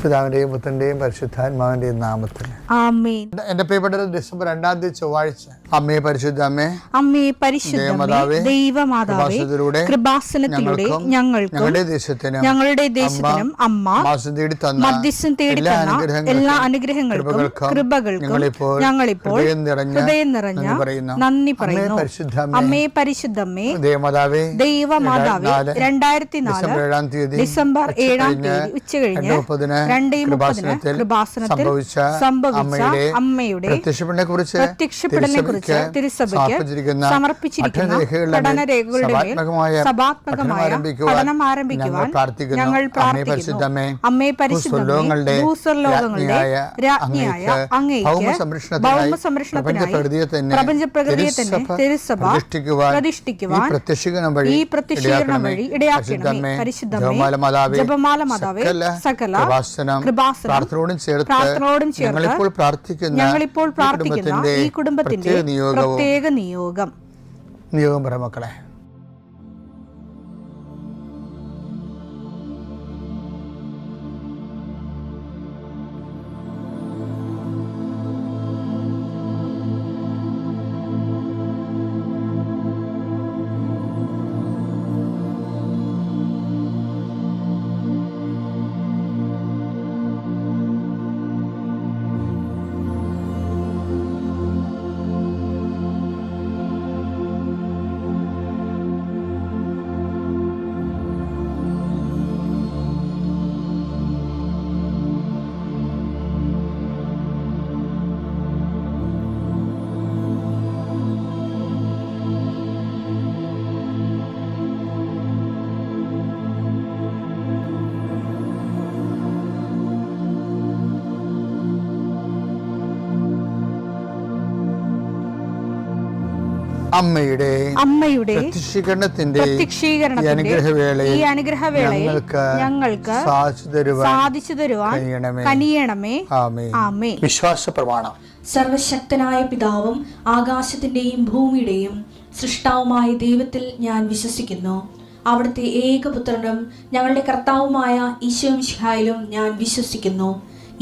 പിതാവിന്റെയും പുത്രന്റെയും പരിശുദ്ധാത്മാവിന്റെയും നാമത്തിൽ ആമേൻ. എന്റെ പ്രിയപ്പെട്ട ഡിസംബർ 2 ചൊവ്വാഴ്ച അമ്മേ പരിശുദ്ധ അമ്മേ, അമ്മേ പരിശുദ്ധമേ, ദൈവമാതാവേ, കൃപാസനത്തിലൂടെ ഞങ്ങൾക്കും ഞങ്ങളുടെ ദേശത്തിനും അമ്മ മധ്യസ്ഥം തേടി തന്ന എല്ലാ അനുഗ്രഹങ്ങൾക്കും കൃപകൾക്കും ഞങ്ങളിപ്പോൾ ഹൃദയം നിറഞ്ഞ നന്ദി പറയുന്നു. അമ്മേ പരിശുദ്ധമേ, ദൈവമാതാവേ, 2004 ഡിസംബർ 7 ഉച്ചകഴിഞ്ഞ് 2:30 കൃപാസനത്തിൽ സംഭവിച്ച അമ്മയുടെ പ്രത്യക്ഷപ്പെടലിനെക്കുറിച്ച് തിരുസഭയ്ക്ക് സമർപ്പിച്ചിരിക്കുന്ന പഠനരേഖകളുടെ മേൽ സഭാത്മകമായ പഠനം ആരംഭിക്കുവാൻ ഞങ്ങൾ പ്രാർത്ഥിക്കുന്നു. അമ്മേ പരിശുദ്ധമേ, ഭൂസ്വർലോകങ്ങളുടെ രാജ്ഞിയായ അങ്ങേയ്ക്ക് ഭൗമസംരക്ഷണത്തിനായി പ്രപഞ്ചപ്രകൃതിയെ തന്നെ തിരുസഭ പ്രതിഷ്ഠിക്കുവാൻ ഈ പ്രത്യക്ഷീകരണം വഴി ഇടയാക്കണമേ. പരിശുദ്ധമേ, ജപമാല മാതാവേ, സകല പ്രാർത്ഥനയോടും ചേർത്ത് ഞങ്ങളിപ്പോൾ പ്രാർത്ഥിക്കുന്ന ഈ കുടുംബത്തിന്റെ പ്രത്യേക നിയോഗം പറ മക്കളെ. അമ്മയുടെ പ്രത്യക്ഷീകരണത്തിന്റെ ഈ അനുഗ്രഹവേളയിൽ ഞങ്ങൾക്ക് സാധിച്ചു തരുവാൻ കനിയണമേ. ആമേൻ. വിശ്വാസ പ്രമാണം. സർവശക്തനായ പിതാവും ആകാശത്തിന്റെയും ഭൂമിയുടെയും സൃഷ്ടാവുമായ ദൈവത്തിൽ ഞാൻ വിശ്വസിക്കുന്നു. അവിടുത്തെ ഏകപുത്രനും ഞങ്ങളുടെ കർത്താവുമായ ഈശോമിശിഹായിലും ഞാൻ വിശ്വസിക്കുന്നു.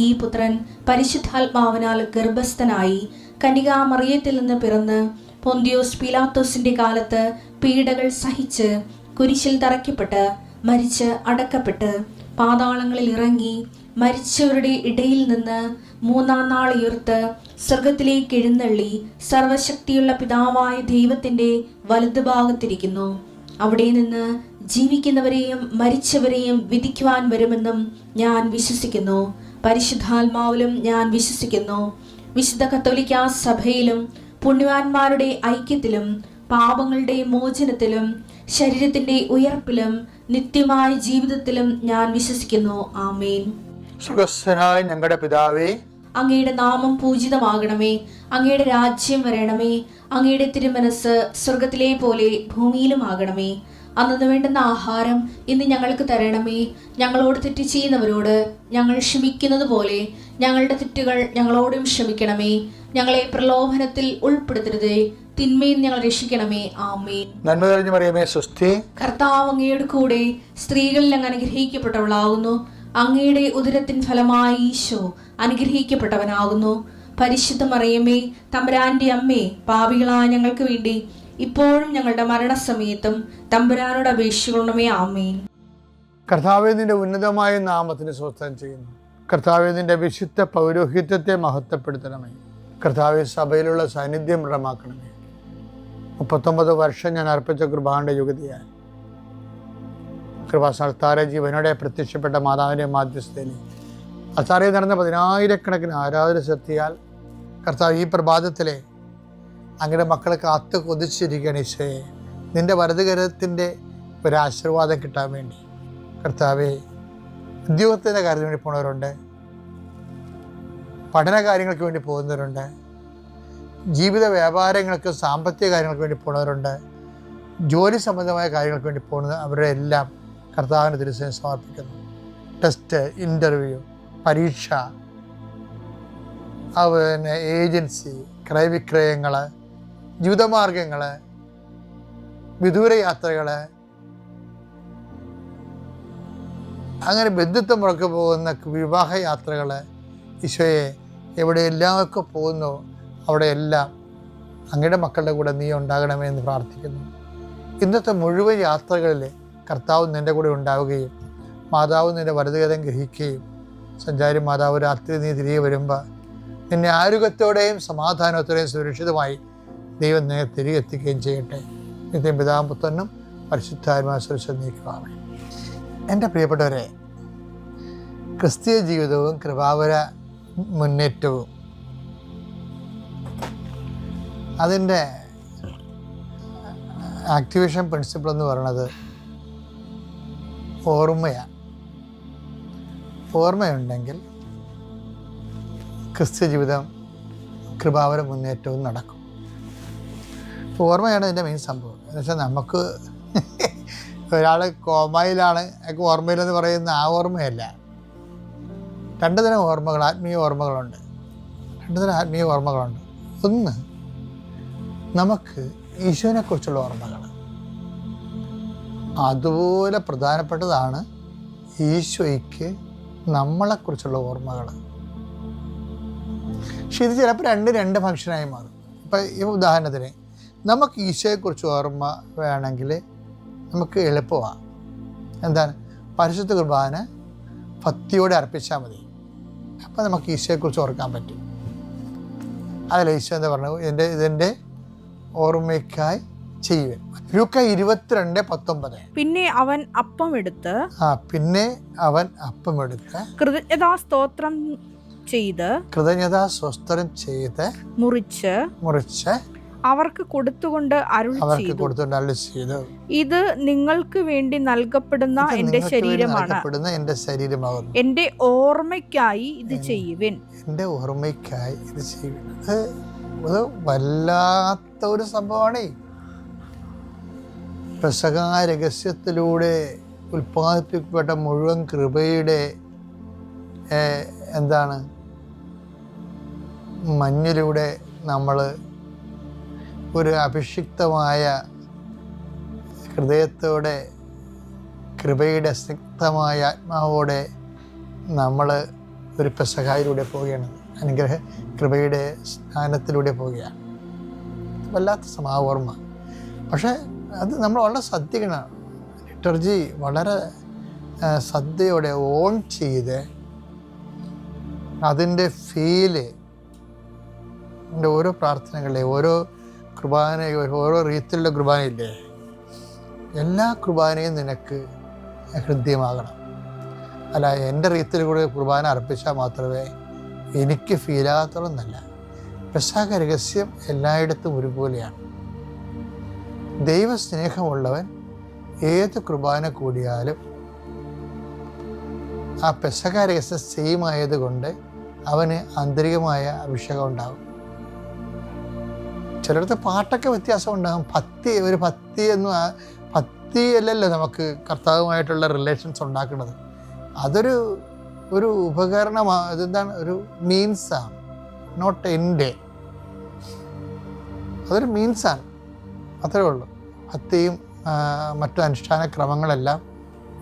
ഈ പുത്രൻ പരിശുദ്ധാത്മാവിനാൽ ഗർഭസ്ഥനായി കന്യകാമറിയത്തിൽ നിന്ന് പിറന്ന് പൊന്തിയോസ് പീലാത്തോസിന്റെ കാലത്ത് പീഡകൾ സഹിച്ച് കുരിശിൽ തറയ്ക്കപ്പെട്ട് മരിച്ച് അടക്കപ്പെട്ട് പാതാളങ്ങളിൽ ഇറങ്ങി മരിച്ചവരുടെ ഇടയിൽ നിന്ന് 3-ാം നാൾ ഉയർത്ത് സ്വർഗത്തിലേക്ക് എഴുന്നള്ളി സർവശക്തിയുള്ള പിതാവായ ദൈവത്തിന്റെ വലതുഭാഗത്തിരിക്കുന്നു. അവിടെ നിന്ന് ജീവിക്കുന്നവരെയും മരിച്ചവരെയും വിധിക്കുവാൻ വരുമെന്നും ഞാൻ വിശ്വസിക്കുന്നു. പരിശുദ്ധാത്മാവിലും ഞാൻ വിശ്വസിക്കുന്നു. വിശുദ്ധ കത്തോലിക്കാ സഭയിലും പുണ്യവാന്മാരുടെ ഐക്യത്തിലും പാപങ്ങളുടെ മോചനത്തിലും ശരീരത്തിന്റെ ഉയർപ്പിലും നിത്യമായ ജീവിതത്തിലും ഞാൻ വിശ്വസിക്കുന്നു. ആമേൻ. സ്വർഗ്ഗസ്ഥനായ ഞങ്ങളുടെ പിതാവേ, അങ്ങയുടെ നാമം പൂജിതമാകണമേ. അങ്ങയുടെ രാജ്യം വരണമേ. അങ്ങയുടെ തിരുമനസ് സ്വർഗത്തിലെ പോലെ ഭൂമിയിലും ആകണമേ. അന്നു വേണ്ടുന്ന ആഹാരം ഇന്ന് ഞങ്ങൾക്ക് തരണമേ. ഞങ്ങളോട് തെറ്റ് ചെയ്യുന്നവരോട് ഞങ്ങൾ ക്ഷമിക്കുന്നത് പോലെ ഞങ്ങളുടെ തെറ്റുകൾ ഞങ്ങളോടും ക്ഷമിക്കണമേ. ഞങ്ങളെ പ്രലോഭനത്തിൽ ഉൾപ്പെടുത്തരുതേ, തിന്മയിൽ ഞങ്ങൾ രക്ഷിക്കണമേ. ആമേൻ. നന്മ നിറഞ്ഞ മറിയമേ, സ്വസ്തി. കർത്താവ് അങ്ങയുടെ കൂടെ സ്ത്രീകളിൽ അങ്ങ് അനുഗ്രഹിക്കപ്പെട്ടവളാകുന്നു. അങ്ങയുടെ ഉദരത്തിൻ ഫലമായി ഈശോ അനുഗ്രഹിക്കപ്പെട്ടവനാകുന്നു. പരിശുദ്ധ മറിയമേ, തമ്പുരാന്റെ അമ്മേ, പാപികളായ ഞങ്ങൾക്ക് വേണ്ടി ഇപ്പോഴും ഞങ്ങളുടെ മരണസമയത്തും തമ്പുരാനോട് അപേക്ഷിക്കണമേ. ആമേൻ. കർത്താവേ, നിന്റെ ഉന്നതമായ നാമത്തിന് സ്വസ്ഥം ചെയ്യുന്നു. കർത്താവേ, നിന്റെ വിശുദ്ധ പൗരോഹിത്യത്തെ മഹത്വപ്പെടുത്തണമേ. കർത്താവേ, സഭയിലുള്ള സാന്നിധ്യം ദൃഢമാക്കണമേ. 39 വർഷം ഞാൻ അർപ്പിച്ച കൃപാന്റെ യുഗതിയായി കൃപാസ്ഥാന ജീവനോടെ പ്രത്യക്ഷപ്പെട്ട മാതാവിൻ്റെ മാധ്യസ്ഥയിൽ അത്താറയിൽ നടന്ന 10,000-കണക്കിന് ആരാധന ശക്തിയാൽ കർത്താവ് ഈ പ്രഭാതത്തിലെ അങ്ങയുടെ മക്കളെ കാത്തു കൊതിച്ചിരിക്കുകയാണ്. ഈശോയെ, നിന്റെ വലതുകരത്തിൻ്റെ ഒരാശീർവാദം കിട്ടാൻ വേണ്ടി കർത്താവേ, ഉദ്യോഗത്തിൻ്റെ കാര്യത്തിന് വേണ്ടി പോകുന്നവരുണ്ട്, പഠന കാര്യങ്ങൾക്ക് വേണ്ടി പോകുന്നവരുണ്ട്, ജീവിത വ്യാപാരങ്ങൾക്ക് സാമ്പത്തിക കാര്യങ്ങൾക്ക് വേണ്ടി പോകുന്നവരുണ്ട്, ജോലി സംബന്ധമായ കാര്യങ്ങൾക്ക് വേണ്ടി പോകുന്നത് അവരുടെ എല്ലാം കർത്താവിന് തിരുസേന സമർപ്പിക്കുന്നു. ടെസ്റ്റ്, ഇൻ്റർവ്യൂ, പരീക്ഷ, അതുപോലെ ഏജൻസി, ക്രയവിക്രയങ്ങൾ, ജീവിതമാർഗങ്ങൾ, വിദൂര യാത്രകൾ, അങ്ങനെ ബന്ധുത്വം മുറക്ക് പോകുന്ന വിവാഹ യാത്രകൾ ഈശോയെ എവിടെയെല്ലാമൊക്കെ പോകുന്നോ അവിടെയെല്ലാം അങ്ങയുടെ മക്കളുടെ കൂടെ നീ ഉണ്ടാകണമേ എന്ന് പ്രാർത്ഥിക്കുന്നു. ഇന്നത്തെ മുഴുവൻ യാത്രകളിൽ കർത്താവ് നിൻ്റെ കൂടെ ഉണ്ടാവുകയും മാതാവ് നിൻ്റെ വലതുകരം ഗ്രഹിക്കുകയും സഞ്ചാരി മാതാവ് രാത്രി നീ തിരികെ വരുമ്പോൾ നിന്നെ ആരോഗ്യത്തോടെയും സമാധാനത്തോടെയും സുരക്ഷിതമായി ദൈവം നിന്നെ തിരികെ എത്തിക്കുകയും ചെയ്യട്ടെ. നിത്യം പിതാവും പുത്രനും പരിശുദ്ധാത്മാവും സുരക്ഷ നീക്കുവാമേ. എൻ്റെ പ്രിയപ്പെട്ടവരെ, ക്രിസ്തീയ ജീവിതവും കൃപാവര മുന്നേറ്റവും അതിൻ്റെ ആക്ടിവേഷൻ പ്രിൻസിപ്പിൾ എന്ന് പറയുന്നത് ഓർമ്മയാണ്. ഓർമ്മയുണ്ടെങ്കിൽ ക്രിസ്ത്യ ജീവിതം കൃപാവര മുന്നേറ്റവും നടക്കും. ഓർമ്മയാണ് ഇതിൻ്റെ മെയിൻ സംഭവം. എന്ന് വെച്ചാൽ നമുക്ക് ഒരാൾ കോമയിലാണ്, അയാൾക്ക് ഓർമ്മയിലെന്ന് പറയുന്ന ആ ഓർമ്മയല്ല. രണ്ട് തരം ഓർമ്മകൾ, ആത്മീയ ഓർമ്മകളുണ്ട്. രണ്ട് തരം ആത്മീയ ഓർമ്മകളുണ്ട്. ഒന്ന്, നമുക്ക് ഈശോനെക്കുറിച്ചുള്ള ഓർമ്മകൾ. അതുപോലെ പ്രധാനപ്പെട്ടതാണ് ഈശോയ്ക്ക് നമ്മളെക്കുറിച്ചുള്ള ഓർമ്മകൾ. പക്ഷെ ഇത് ചിലപ്പോൾ രണ്ട് ഫംഗ്ഷനായി മാറും. ഇപ്പം ഈ ഉദാഹരണത്തിന് നമുക്ക് ഈശോയെക്കുറിച്ച് ഓർമ്മ വേണമെങ്കിൽ നമുക്ക് എളുപ്പമാണ്. എന്താണ്? പരിശുദ്ധ കുർബാന ഭക്തിയോടെ അർപ്പിച്ചാൽ മതി. അപ്പം നമുക്ക് ഈശോയെക്കുറിച്ച് ഓർക്കാൻ പറ്റും. അതിൽ ഈശോ എന്താ പറഞ്ഞത്? ഇതിൻ്റെ ഓർമ്മയ്ക്കായി ചെയ്യുവൻ. ലൂക്ക 22:19. പിന്നെ അവൻ അപ്പം എടുത്ത് കൃതജ്ഞതാ സ്തോത്രം ചെയ്ത് മുറിച്ച് അവർക്ക് കൊടുത്തുകൊണ്ട് അരുളി ചെയ്തു, ഇത് നിങ്ങൾക്ക് വേണ്ടി നൽകപ്പെടുന്ന എന്റെ ശരീരമാണ്, എന്റെ ഓർമ്മയ്ക്കായി ഇത് ചെയ്യുവിൻ. എന്റെ ഓർമ്മയ്ക്കായി ഇത് ചെയ്യുവിൻ. അത് വല്ലാത്ത ഒരു സംഭവമാണ്. പെസഹ രഹസ്യത്തിലൂടെ ഉൽപ്പാദിപ്പിക്കപ്പെട്ട മുഴുവൻ കൃപയുടെ മഞ്ഞിലൂടെ നമ്മൾ ഒരു അഭിഷിക്തമായ ഹൃദയത്തോടെ കൃപയുടെ സ്നിഗ്ധമായ ആത്മാവോടെ നമ്മൾ ഒരു പെസഹായിലൂടെ പോവുകയാണ്. കൃപയുടെ സ്നാനത്തിലൂടെ പോവുകയാണ്. വല്ലാത്ത ഓർമ്മ. പക്ഷേ അത് നമ്മൾ വളരെ ശ്രദ്ധിക്കണം. ലിറ്റർജി വളരെ ശ്രദ്ധയോടെ ഓൺ ചെയ്ത് അതിൻ്റെ ഫീല് എൻ്റെ ഓരോ പ്രാർത്ഥനകളെ, ഓരോ കുർബാന, ഓരോ രീതിയിലുള്ള കുർബാനയില്ലേ, എല്ലാ കുർബാനയും നിനക്ക് ഹൃദ്യമാകണം. അല്ല എൻ്റെ രീതിയിൽ കൂടെ കുർബാന അർപ്പിച്ചാൽ മാത്രമേ എനിക്ക് ഫീലാകത്തുള്ളൂ. പെസഹ രഹസ്യം എല്ലായിടത്തും ഒരുപോലെയാണ്. ദൈവസ്നേഹമുള്ളവൻ ഏത് കുർബാന കൂടിയാലും ആ പെസഹ രഹസ്യം സെയിം ആയതുകൊണ്ട് അവന് ആന്തരികമായ അഭിഷേകം ഉണ്ടാകും. ചിലടത്ത് പാട്ടൊക്കെ വ്യത്യാസം ഉണ്ടാകും. ഭക്തിയല്ലല്ലോ നമുക്ക് കർത്താവുമായിട്ടുള്ള റിലേഷൻസ് ഉണ്ടാക്കുന്നത്. അതൊരു ഉപകരണമാണ്. അതെന്താണ്? ഒരു മീൻസാണ്, നോട്ട് എൻ്റെ. അതൊരു മീൻസാണ്, അത്രേ ഉള്ളൂ. ഭക്തിയും മറ്റു അനുഷ്ഠാന ക്രമങ്ങളെല്ലാം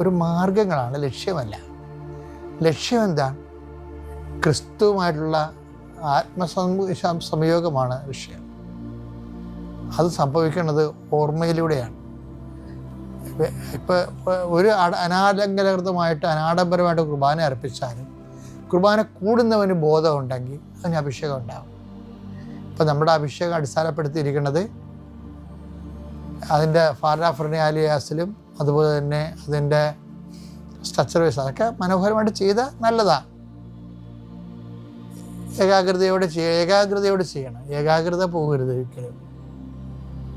ഒരു മാർഗങ്ങളാണ്, ലക്ഷ്യമല്ല. ലക്ഷ്യം എന്താണ്? ക്രിസ്തുവുമായിട്ടുള്ള സംയോഗമാണ് ലക്ഷ്യം. അത് സംഭവിക്കുന്നത് ഓർമ്മയിലൂടെയാണ്. ഇപ്പം ഒരു അനാഡംബരമായിട്ട് കുർബാന അർപ്പിച്ചാലും കുർബാന കൂടുന്നവന് ബോധമുണ്ടെങ്കിൽ അതിന് അഭിഷേകം ഉണ്ടാകും. ഇപ്പം നമ്മുടെ അഭിഷേകം അടിസ്ഥാനപ്പെടുത്തിയിരിക്കുന്നത് അതിൻ്റെ ഫാരാഫ്രണിയാലിയാസിലും അതുപോലെ തന്നെ അതിൻ്റെ സ്ട്രക്ചർ വൈസ് അതൊക്കെ മനോഹരമായിട്ട് ചെയ്ത നല്ലതാണ്. ഏകാഗ്രതയോടെ ചെയ്യണം. ഏകാഗ്രത പോകരുത് ഒരിക്കലും.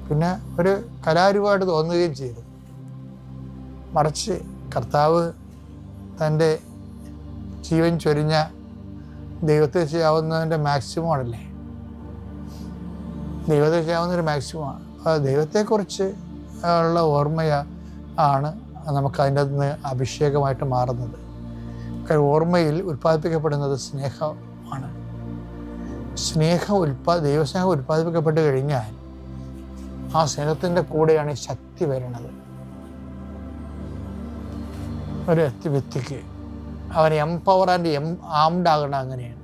പിന്നെ ഒരു കലാരൂപമായിട്ട് തോന്നുകയും ചെയ്തു. മറിച്ച് കർത്താവ് തൻ്റെ ജീവൻ ചൊരിഞ്ഞ ദൈവത്തെ ചെയ്യാവുന്നതിൻ്റെ മാക്സിമം ആണല്ലേ. ദൈവത്തെ ചെയ്യാവുന്നൊരു മാക്സിമമാണ്. അപ്പോൾ ദൈവത്തെക്കുറിച്ച് ഉള്ള ഓർമ്മയാണ് നമുക്ക് അതിൻ്റെ നിന്ന് അഭിഷേകമായിട്ട് മാറുന്നത്. ഓർമ്മയിൽ ഉൽപ്പാദിപ്പിക്കപ്പെടുന്നത് സ്നേഹമാണ്. ദൈവസ്നേഹം ഉൽപ്പാദിപ്പിക്കപ്പെട്ട് കഴിഞ്ഞാൽ ആ സ്നേഹത്തിൻ്റെ കൂടെയാണ് ശക്തി വരുന്നത്. ഒരു വ്യക്തിക്ക് അവൻ എംപവർ ആൻഡ് ആംഡ് ആകണം. അങ്ങനെയാണ്.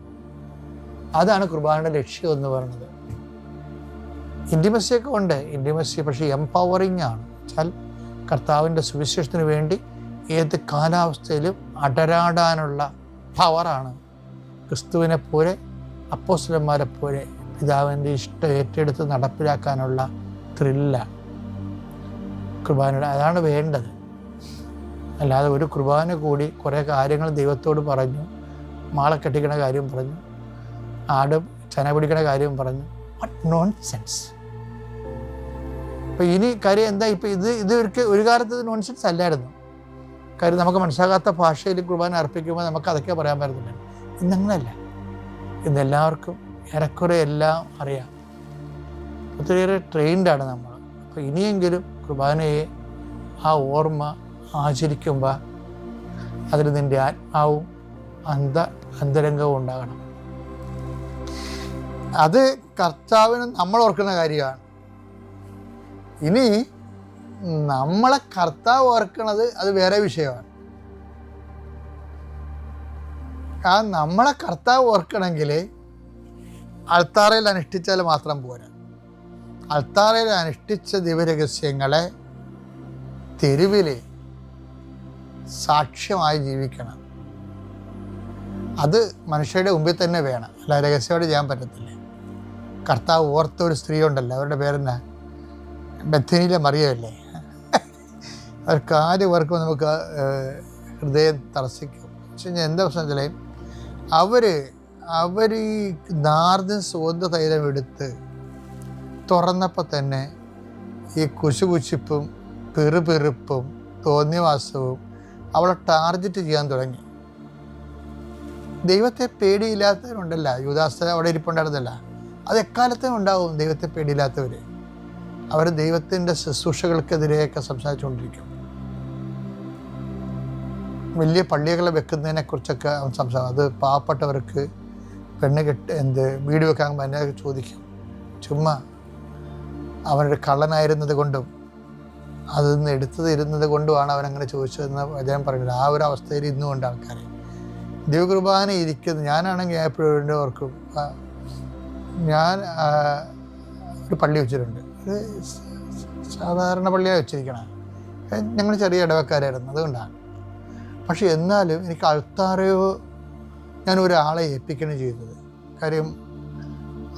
അതാണ് കുർബാനയുടെ ലക്ഷ്യം എന്ന് പറയുന്നത്. ഇൻറ്റിമസിയൊക്കെ ഉണ്ട്, ഇൻറ്റിമസി, പക്ഷേ എംപവറിങ് ആണ്. വെച്ചാൽ കർത്താവിൻ്റെ സുവിശേഷത്തിന് വേണ്ടി ഏത് കാലാവസ്ഥയിലും അടരാടാനുള്ള പവറാണ്. ക്രിസ്തുവിനെ പോലെ അപ്പോസ്തലന്മാരെ പോലെ പിതാവിൻ്റെ ഇഷ്ടം ഏറ്റെടുത്ത് നടപ്പിലാക്കാനുള്ള ത്രില്ലാണ് കുർബാനയുടെ. അതാണ് വേണ്ടത്. അല്ലാതെ ഒരു കുർബാന കൂടി കുറേ കാര്യങ്ങൾ ദൈവത്തോട് പറഞ്ഞു, മാളെ കെട്ടിക്കണ കാര്യം പറഞ്ഞു, ആട് ചന പിടിക്കണ കാര്യം പറഞ്ഞു. What non sense. അപ്പോൾ ഇനി കാര്യം എന്താ? ഇപ്പം ഇത് ഒരു കാലത്ത് നോൺ സെൻസ് അല്ലായിരുന്നു. കാര്യം നമുക്ക് മനസ്സിലാകാത്ത ഭാഷയിൽ കുർബാന അർപ്പിക്കുമ്പോൾ നമുക്ക് അതൊക്കെ പറയാൻ പറ്റത്തില്ല. ഇന്നങ്ങനല്ല. ഇന്നെല്ലാവർക്കും ഏറെക്കുറെ എല്ലാം അറിയാം. ഒത്തിരിയേറെ ട്രെയിൻഡാണ് നമ്മൾ. അപ്പോൾ ഇനിയെങ്കിലും കുർബാനയെ ആ ഓർമ്മ ആചരിക്കുമ്പോൾ അതിൽ നിൻ്റെ ആത്മാവും അന്തരംഗവും ഉണ്ടാകണം. അത് കർത്താവിന് നമ്മൾ ഓർക്കുന്ന കാര്യമാണ്. ഇനി നമ്മളെ കർത്താവ് ഓർക്കണത് അത് വേറെ വിഷയമാണ്. ആ നമ്മളെ കർത്താവ് ഓർക്കണമെങ്കിൽ അൾത്താറയിൽ അനുഷ്ഠിച്ചാൽ മാത്രം പോരാ. അൾത്താറയിൽ അനുഷ്ഠിച്ച ദിവ്യരഹസ്യങ്ങളെ തെരുവിൽ സാക്ഷ്യമായി ജീവിക്കണം. അത് മനുഷ്യരുടെ മുമ്പിൽ തന്നെ വേണം. അല്ല രഹസ്യമായിട്ട് ചെയ്യാൻ പറ്റത്തില്ല. കർത്താവ് ഓർത്ത ഒരു സ്ത്രീ ഉണ്ടല്ലോ, അവരുടെ പേരെന്നാ, ബethനിയിലെ മറിയമല്ലേ. അവർ കാര്യം ഓർക്കുമ്പോൾ നമുക്ക് ഹൃദയം തടസ്സിക്കും. പക്ഷേ എന്താ പ്രശ്നം വെച്ചാൽ അവർ ഈ നാർദൻ സുഗന്ധ തൈലം എടുത്ത് തുറന്നപ്പോൾ തന്നെ ഈ കുശുകുശിപ്പും പെറുപെറുപ്പും തോന്നിവാസവും അവളെ ടാർഗറ്റ് ചെയ്യാൻ തുടങ്ങി. ദൈവത്തെ പേടിയില്ലാത്തവരുണ്ടല്ല, യൂദാസ് അവിടെ ഇരിപ്പുണ്ടായിരുന്നല്ല, അത് എക്കാലത്തും ഉണ്ടാവും. ദൈവത്തെ പേടിയില്ലാത്തവർ അവർ ദൈവത്തിൻ്റെ ശുശ്രൂഷകൾക്കെതിരെയൊക്കെ സംസാരിച്ചുകൊണ്ടിരിക്കും. വലിയ പള്ളികളെ വെക്കുന്നതിനെക്കുറിച്ചൊക്കെ അവൻ സംസാരിക്കും. അത് പാവപ്പെട്ടവർക്ക് പെണ്ണ് വീട് വെക്കാൻ തന്നെ ചോദിക്കും. ചുമ്മാ അവനൊരു കള്ളനായിരുന്നത് കൊണ്ടും അതിൽ നിന്ന് എടുത്തതിരുന്നത് കൊണ്ടുമാണ് അവനങ്ങനെ ചോദിച്ചതെന്ന് അദ്ദേഹം പറയുന്നത്. ആ ഒരു അവസ്ഥയിൽ ഇന്നുകൊണ്ട് ആൾക്കാർ ദൈവകുർബാന ഇരിക്കുന്നത്. ഞാനാണെങ്കിൽ എപ്പോഴും ഓർക്കും, ഞാൻ ഒരു പള്ളി വെച്ചിട്ടുണ്ട്. ഒരു സാധാരണ പള്ളിയാണ് വെച്ചിരിക്കണം. ഞങ്ങൾ ചെറിയ ഇടവക്കാരായിരുന്നു, അതുകൊണ്ടാണ്. പക്ഷെ എന്നാലും എനിക്ക് അൾത്താരയോ ഞാൻ ഒരാളെ ഏൽപ്പിക്കുകയാണ് ചെയ്തത്. കാര്യം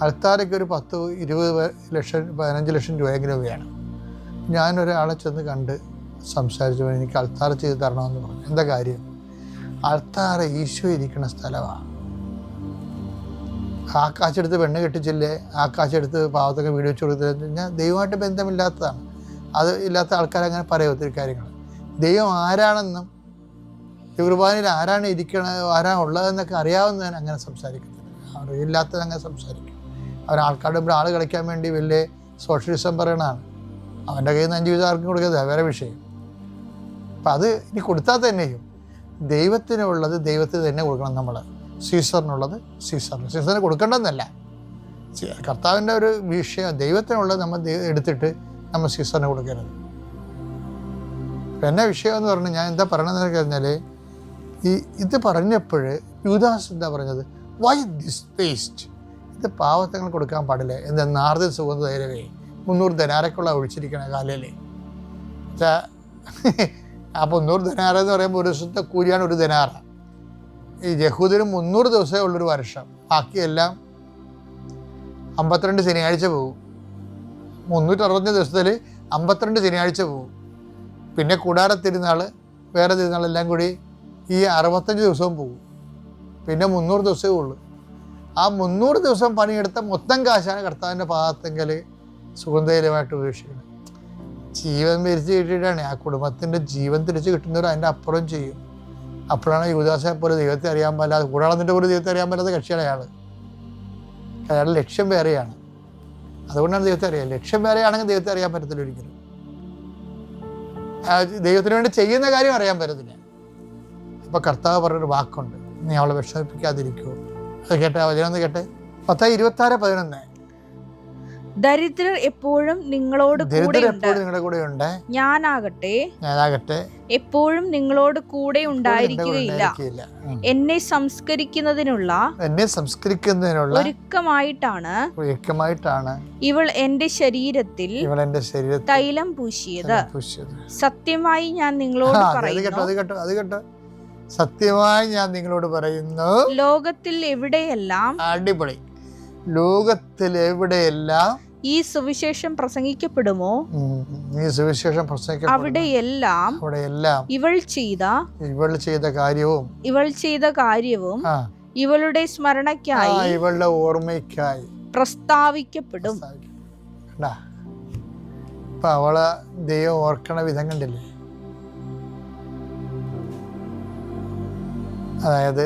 അൾത്താരയ്ക്ക് ഒരു 10-20 ലക്ഷം 15 ലക്ഷം രൂപയെങ്കിലും വേണം. ഞാനൊരാളെ ചെന്ന് കണ്ട് സംസാരിച്ചു, എനിക്ക് അൾത്താര ചെയ്ത് തരണമെന്ന് പറഞ്ഞു. എന്താ കാര്യം? അൾത്താര ഈശോ ഇരിക്കുന്ന സ്ഥലമാണ്. ആ കാശെടുത്ത് പെണ്ണ് കെട്ടിച്ചില്ലേ, ആ കാശെടുത്ത് പാവത്തൊക്കെ വീട് വെച്ച് കൊടുത്തതെന്ന് കഴിഞ്ഞാൽ ദൈവമായിട്ട് ബന്ധമില്ലാത്തതാണ്. അത് ഇല്ലാത്ത ആൾക്കാരങ്ങനെ പറയും ഒത്തിരി കാര്യങ്ങൾ. ദൈവം ആരാണെന്നും കുർബാനയിൽ ആരാണ് ഇരിക്കണത്, ആരാണ് ഉള്ളതെന്നൊക്കെ അറിയാവുന്നവൻ അങ്ങനെ സംസാരിക്കത്തില്ല. അറിയില്ലാത്തത് അങ്ങനെ സംസാരിക്കും. അവൻ ആൾക്കാരുടെ മുമ്പ് ആൾ കളിക്കാൻ വേണ്ടി വലിയ സോഷ്യലിസം പറയണതാണ്. അവൻ്റെ കയ്യിൽ നിന്ന് 5 പൈസ ആർക്കും കൊടുക്കുന്നത് വേറെ വിഷയം. അപ്പം അത് ഇനി കൊടുത്താൽ തന്നെയും ദൈവത്തിനുള്ളത് ദൈവത്തിന് തന്നെ കൊടുക്കണം. നമ്മൾ സീസറിനുള്ളത് സീസറിന് കൊടുക്കേണ്ടതെന്നല്ല. കർത്താവിൻ്റെ ഒരു വിഷയം ദൈവത്തിനുള്ളത് നമ്മൾ എടുത്തിട്ട് നമ്മൾ സീസറിന് കൊടുക്കരുത്. പിന്നെ വിഷയം എന്ന് പറഞ്ഞാൽ ഞാൻ എന്താ പറയണമെന്ന് കഴിഞ്ഞാൽ, ഇത് പറഞ്ഞപ്പോൾ യൂദാസ് എന്താ പറഞ്ഞത്? Why this waste? ഇത് പാവത്തങ്ങൾ കൊടുക്കാൻ പാടില്ല. എന്താ നാർദൻ സുഗന്ധ തൈലമേ 300 ദിനാറൊക്കെയുള്ള ഒഴിച്ചിരിക്കണ കാലല്ലേ. അപ്പോൾ 300 ദിനാറ എന്ന് പറയുമ്പോൾ ഒരു ദിവസത്തെ കൂലിയാണ് 1 ദിനാറ. ഈ യഹൂദിന് 300 ദിവസമേ ഉള്ളൊരു വർഷം. ബാക്കിയെല്ലാം 52 ശനിയാഴ്ച പോകും. 365 ദിവസത്തിൽ 52 ശനിയാഴ്ച പോകും. പിന്നെ കൂടാര തിരുനാൾ, വേറെ തിരുനാളെല്ലാം കൂടി ഈ 65 ദിവസവും പോകും. പിന്നെ 300 ദിവസമേ ഉള്ളൂ. ആ 300 ദിവസം പണിയെടുത്ത മൊത്തം കാശാണ് കർത്താവിൻ്റെ പാദത്തെങ്കിൽ സുഗന്ധയിലുമായിട്ട് ഉപേക്ഷിക്കുന്നത്. ജീവൻ തിരിച്ച് കിട്ടിയിട്ടാണ് ആ കുടുംബത്തിൻ്റെ ജീവൻ തിരിച്ച് കിട്ടുന്നവർ അതിൻ്റെ അപ്പുറം ചെയ്യും. അപ്പോഴാണ് യൂദാസിനെ പോലെ ദൈവത്തെ അറിയാൻ പാടില്ലാതെ, കൂടാളത്തിൻ്റെ പോലെ ദൈവത്തെ അറിയാൻ പറ്റാത്ത കക്ഷിയാണ് അയാളുടെ ലക്ഷ്യം വേറെയാണ്. അതുകൊണ്ടാണ് ദൈവത്തെ അറിയാം. ലക്ഷ്യം വേറെയാണെങ്കിൽ ദൈവത്തെ അറിയാൻ പറ്റത്തില്ല ഒരിക്കലും. ദൈവത്തിന് വേണ്ടി ചെയ്യുന്ന കാര്യം അറിയാൻ പറ്റത്തില്ല. അപ്പോൾ കർത്താവ് പറഞ്ഞൊരു വാക്കുണ്ട്, നീ അവളെ വിഷമിപ്പിക്കാതിരിക്കുമോ? അത് കേട്ടെ, വചനം ഒന്ന് കേട്ടെ. 10:26-11 ദരിദ്രർ എപ്പോഴും നിങ്ങളോട് കൂടെയുണ്ട്. നിങ്ങളുടെ കൂടെ ഉണ്ട്. ഞാനാകട്ടെ എപ്പോഴും നിങ്ങളോട് കൂടെ ഉണ്ടായിരിക്കുകയില്ല. എന്നെ സംസ്കരിക്കുന്നതിനുള്ള ഒരുക്കമായിട്ടാണ് ഇവൾ എന്റെ ശരീരത്തിൽ തൈലം പൂശിയത്. സത്യമായി ഞാൻ നിങ്ങളോട് പറയുന്നു, സത്യമായി ഞാൻ നിങ്ങളോട് പറയുന്നു, ലോകത്തിൽ എവിടെയെല്ലാം ഈ സുവിശേഷം പ്രസംഗിക്കപ്പെടുമോ അവിടെയെല്ലാം ഇവൾ ചെയ്ത കാര്യവും ഇവളുടെ സ്മരണയ്ക്കായി, ഇവളുടെ ഓർമ്മയ്ക്കായി പ്രസ്താവിക്കപ്പെടും. ഇപ്പൊ അവളെ ദൈവം ഓർക്കണ വിധം കണ്ടില്ലേ? അതായത്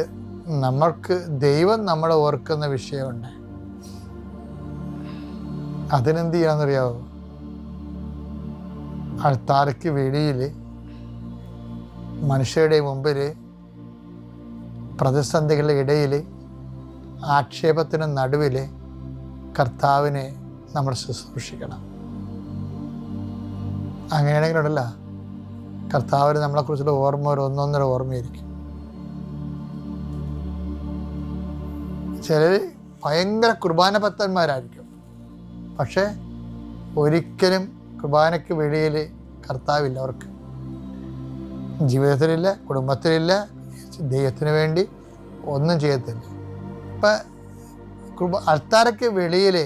നമ്മൾക്ക് ദൈവം നമ്മളെ ഓർക്കുന്ന വിഷയമുണ്ട്. അതിനെന്ത് ചെയ്യാന്നറിയാവോ? ആൾത്താരയ്ക്ക് വെളിയിൽ, മനുഷ്യരുടെ മുമ്പിൽ, പ്രതിസന്ധികളുടെ ഇടയിൽ, ആക്ഷേപത്തിന് നടുവിൽ കർത്താവിനെ നമ്മൾ ശുശ്രൂഷിക്കണം. അങ്ങനെയാണെങ്കിലുണ്ടല്ല, കർത്താവിന് നമ്മളെക്കുറിച്ചുള്ള ഓർമ്മ ഒരു ഒന്നൊന്നര ഓർമ്മയായിരിക്കും. ചിലർ ഭയങ്കര കുർബാന ഭക്തന്മാരായിരിക്കും, പക്ഷെ ഒരിക്കലും കുർബാനയ്ക്ക് വെളിയിൽ കർത്താവില്ല. അവർക്ക് ജീവിതത്തിലില്ല, കുടുംബത്തിലില്ല, ദൈവത്തിന് വേണ്ടി ഒന്നും ചെയ്യത്തില്ല. ഇപ്പം അൾത്താരയ്ക്ക് വെളിയിൽ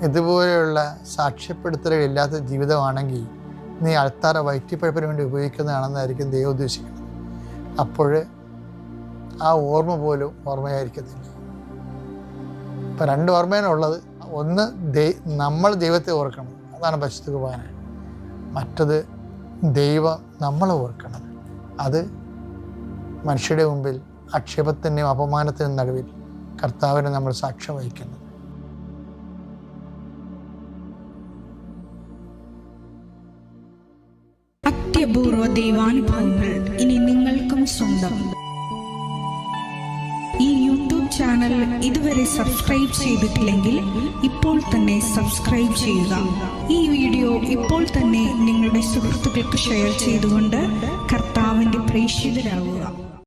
ഇതുപോലെയുള്ള സാക്ഷ്യപ്പെടുത്തലുകളില്ലാത്ത ജീവിതമാണെങ്കിൽ നീ അൾത്താര വയറ്റിപ്പഴപ്പിന് വേണ്ടി ഉപയോഗിക്കുന്നതാണെന്നായിരിക്കും ദൈവം ഉദ്ദേശിക്കുന്നത്. അപ്പോൾ ആ ഓർമ്മ പോലും ഓർമ്മയായിരിക്കത്തില്ല. ഇപ്പം രണ്ട് ഓർമ്മയാണുള്ളത്. ഒന്ന് നമ്മൾ ദൈവത്തെ ഓർക്കണം, അതാണ് പരിശുദ്ധ കുർബാന. മറ്റത് ദൈവം നമ്മളെ ഓർക്കണം, അത് മനുഷ്യരുടെ മുമ്പിൽ ആക്ഷേപത്തിൻ്റെയും അപമാനത്തിനും നടുവിൽ കർത്താവിനെ നമ്മൾ സാക്ഷ്യം വഹിക്കുന്നത്. അത്യപൂർവ ദൈവാനുഭവങ്ങൾ ഇനി നിങ്ങൾക്കും സ്വന്തം. ഈ യൂട്യൂബ് ചാനൽ ഇതുവരെ സബ്സ്ക്രൈബ് ചെയ്തിട്ടില്ലെങ്കിൽ ഇപ്പോൾ തന്നെ സബ്സ്ക്രൈബ് ചെയ്യുക. ഈ വീഡിയോ ഇപ്പോൾ തന്നെ നിങ്ങളുടെ സുഹൃത്തുക്കൾക്ക് ഷെയർ ചെയ്തുകൊണ്ട് കർത്താവിൻ്റെ പ്രേക്ഷിതരാകുക.